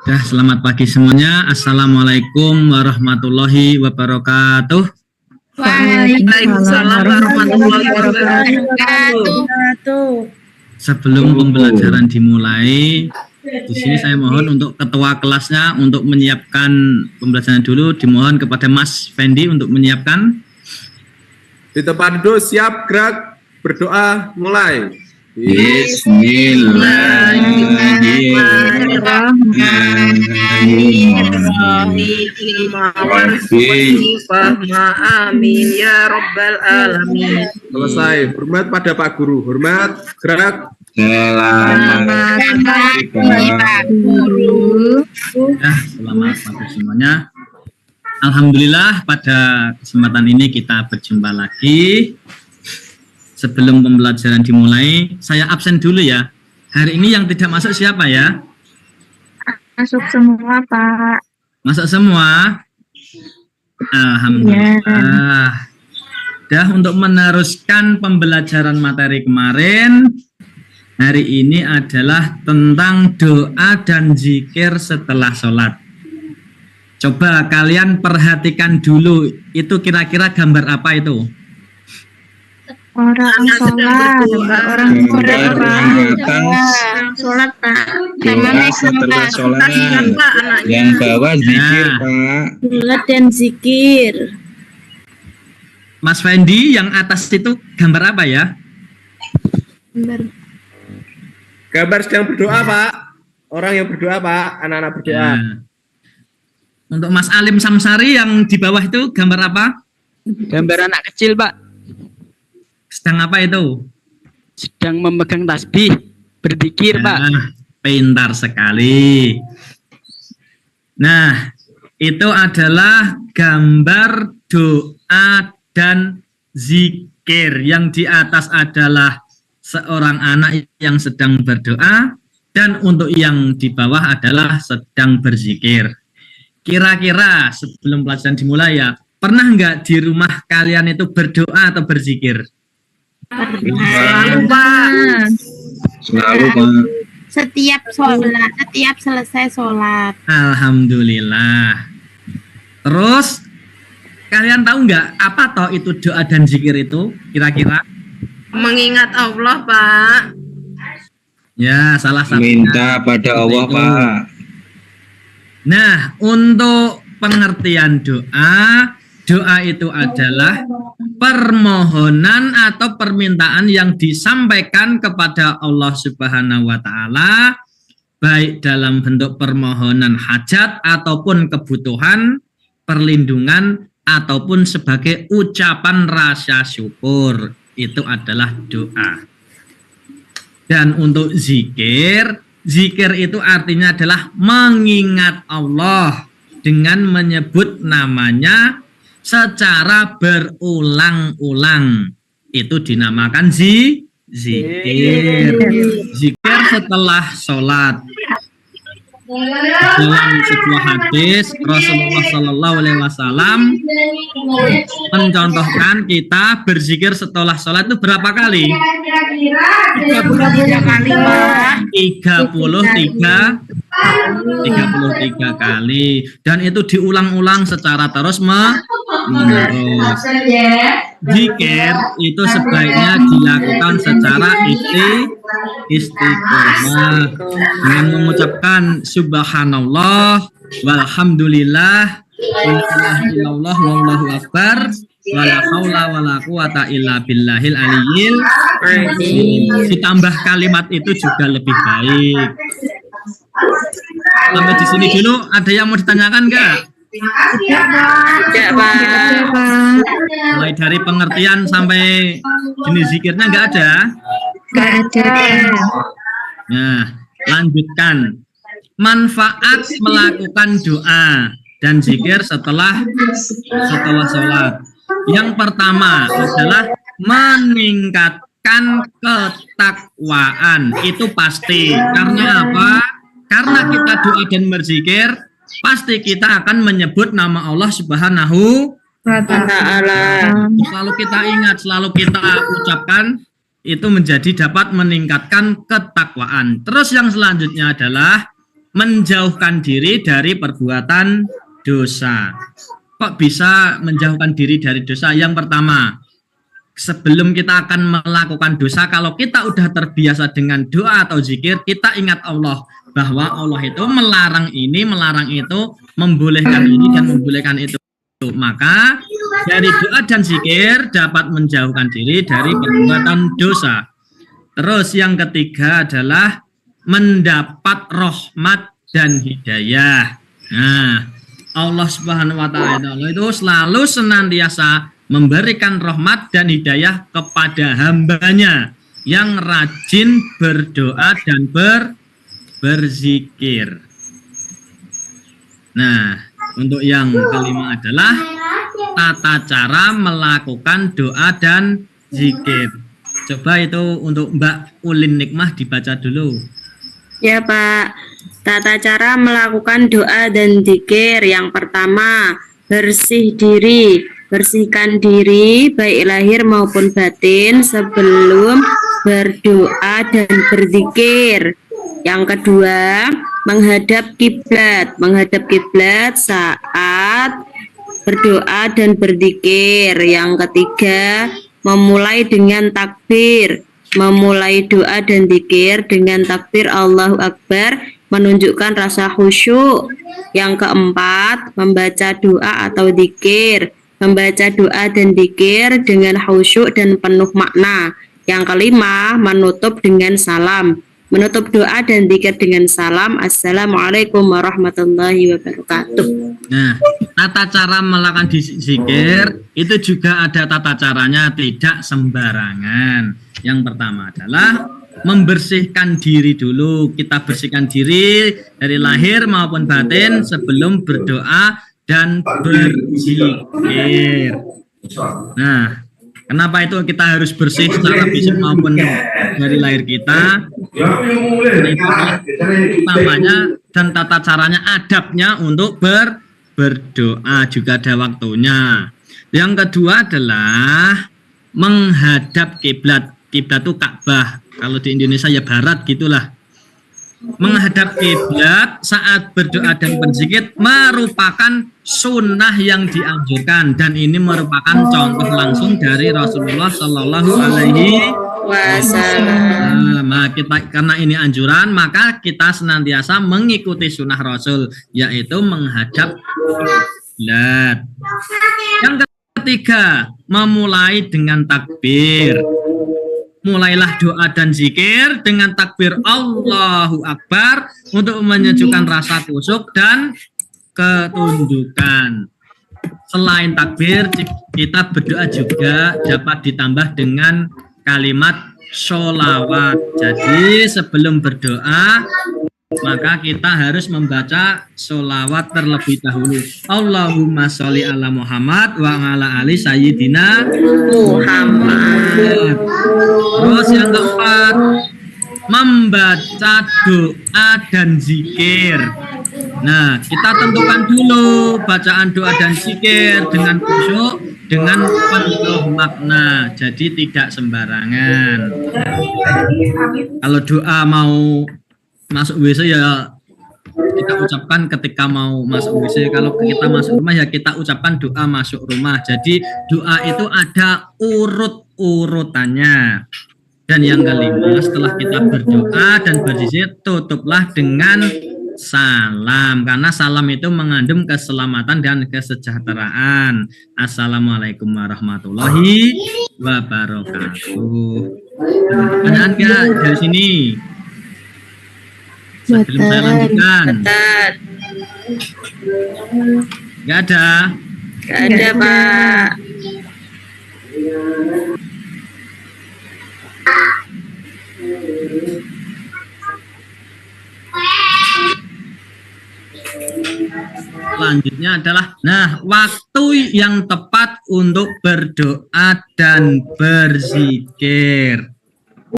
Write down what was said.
Selamat pagi semuanya. Assalamualaikum warahmatullahi wabarakatuh. Waalaikumsalam warahmatullahi wabarakatuh. Sebelum pembelajaran dimulai, di sini saya mohon untuk ketua kelasnya untuk menyiapkan pembelajaran dulu. Dimohon kepada Mas Fendi untuk menyiapkan. Di tempat duduk siap, gerak, berdoa, mulai. Amin ya rabbal alamin. Selesai. Hormat pada Pak Guru. Hormat, gerak. Selamat pagi Pak Guru. Selamat pagi semuanya. Alhamdulillah pada kesempatan ini kita berjumpa lagi. Sebelum pembelajaran dimulai, saya absen dulu ya. Hari ini yang tidak masuk siapa ya? Masuk semua, Pak. Masuk semua? Alhamdulillah. Dah untuk meneruskan pembelajaran materi kemarin, hari ini adalah tentang doa dan zikir setelah sholat. Coba kalian perhatikan dulu, itu kira-kira gambar apa itu? Orang sholat, orang sholat, Pak. Setelah sholat, yang bawah zikir, Pak. Sholat dan zikir. Mas Fendi, yang atas itu gambar apa ya? Gambar sedang berdoa, Pak. Orang yang berdoa, Pak. Anak-anak berdoa. Nah. Untuk Mas Alim Samsari yang di bawah itu gambar apa? Gambar anak kecil, Pak. Sedang apa itu? Sedang memegang tasbih, berzikir, Pak. Pintar sekali. Nah, itu adalah gambar doa dan zikir. Yang di atas adalah seorang anak yang sedang berdoa, dan untuk yang di bawah adalah sedang berzikir. Kira-kira sebelum pelajaran dimulai ya, pernah nggak di rumah kalian itu berdoa atau berzikir? Selalu, Pak. Selalu, Pak. Setiap sholat, setiap selesai sholat. Alhamdulillah. Terus kalian tahu nggak apa toh itu doa dan zikir itu kira-kira? Mengingat Allah, Pak. Ya, salah satu. Minta pada Allah, itu. Pak. Nah, untuk pengertian doa, doa itu adalah permohonan atau permintaan yang disampaikan kepada Allah Subhanahu wa Ta'ala, baik dalam bentuk permohonan hajat ataupun kebutuhan, perlindungan, ataupun sebagai ucapan rasa syukur. Itu adalah doa. Dan untuk zikir, zikir itu artinya adalah mengingat Allah dengan menyebut namanya secara berulang-ulang. Itu dinamakan zikir. Zikir setelah sholat. Dalam sebuah hadis Rasulullah SAW mencontohkan kita berzikir setelah sholat itu berapa kali? 33 kali, Pak. 33 kali, dan itu diulang-ulang secara terus menerus. Zikir itu sebaiknya dilakukan secara istiqomah dengan mengucapkan subhanallah walhamdulillah wa la ilaha wallahu akbar wala haula wala quwata illa billahil aliyil azim. Ditambah kalimat itu juga lebih baik. Sampai di sini dulu, ada yang mau ditanyakan enggak? Tidak, Pak. Mulai dari pengertian sampai jenis zikirnya enggak ada? Gak ada. Nah, lanjutkan. Manfaat melakukan doa dan zikir setelah sholat. Yang pertama adalah meningkatkan ketakwaan. Itu pasti. Karena apa? Karena kita doa dan berzikir, pasti kita akan menyebut nama Allah Subhanahu wa Ta'ala. Selalu kita ingat, selalu kita ucapkan, itu menjadi dapat meningkatkan ketakwaan. Terus yang selanjutnya adalah menjauhkan diri dari perbuatan dosa. Kok bisa menjauhkan diri dari dosa? Yang pertama, sebelum kita akan melakukan dosa, kalau kita udah terbiasa dengan doa atau zikir, kita ingat Allah, bahwa Allah itu melarang ini, melarang itu, membolehkan ini dan membolehkan itu. Maka dari doa dan zikir dapat menjauhkan diri dari perbuatan dosa. Terus yang ketiga adalah mendapat rahmat dan hidayah. Nah, Allah Subhanahu wa taala itu selalu senantiasa memberikan rahmat dan hidayah kepada hambanya yang rajin berdoa dan berzikir. Nah, untuk yang kelima adalah tata cara melakukan doa dan zikir. Coba itu untuk Mbak Ulin Nikmah dibaca dulu. Ya Pak, tata cara melakukan doa dan zikir. Yang pertama, bersihkan diri baik lahir maupun batin sebelum berdoa dan berzikir. Yang kedua, menghadap kiblat saat berdoa dan berzikir. Yang ketiga, memulai dengan takbir. Memulai doa dan zikir dengan takbir Allahu Akbar menunjukkan rasa khusyuk. Yang keempat, membaca doa atau zikir. Membaca doa dan zikir dengan khusyuk dan penuh makna. Yang kelima, menutup dengan salam. Menutup doa dan zikir dengan salam. Assalamualaikum warahmatullahi wabarakatuh. Nah, tata cara melakukan zikir itu juga ada tata caranya, tidak sembarangan. Yang pertama adalah membersihkan diri dulu. Kita bersihkan diri dari lahir maupun batin sebelum berdoa dan berzikir. Nah, kenapa itu kita harus bersih secara fisik maupun dari lahir kita? Utamanya dan tata caranya, adabnya untuk berdoa juga ada waktunya. Yang kedua adalah menghadap kiblat. Kiblat itu Ka'bah. Kalau di Indonesia ya barat gitulah. Menghadap kiblat saat berdoa dan berzikir merupakan sunnah yang dianjurkan, dan ini merupakan contoh langsung dari Rasulullah Shallallahu Alaihi Wasallam. Karena ini anjuran, maka kita senantiasa mengikuti sunnah Rasul, yaitu menghadap kiblat. Yang ketiga, memulai dengan takbir. Mulailah doa dan zikir dengan takbir Allahu Akbar untuk menyejukkan rasa khusyuk dan ketundukan. Selain takbir, kita berdoa juga dapat ditambah dengan kalimat sholawat. Jadi sebelum berdoa, maka kita harus membaca sholawat terlebih dahulu. Allahumma sholli ala Muhammad wa ala ali sayyidina Muhammad. Terus yang keempat, membaca doa dan zikir. Nah, kita tentukan dulu bacaan doa dan zikir dengan khusyuk, dengan penuh makna, jadi tidak sembarangan. Kalau doa mau masuk WC ya kita ucapkan ketika mau masuk WC. Kalau kita masuk rumah ya kita ucapkan doa masuk rumah. Jadi doa itu ada urut-urutannya. Dan yang kelima, setelah kita berdoa dan berzikir, tutuplah dengan salam, karena salam itu mengandung keselamatan dan kesejahteraan. Assalamualaikum warahmatullahi wabarakatuh. Pertanyaan nggak dari sini? Sebelum saya lanjutkan. Nggak ada? Nggak ada, Pak. Selanjutnya adalah, nah, waktu yang tepat untuk berdoa dan berzikir.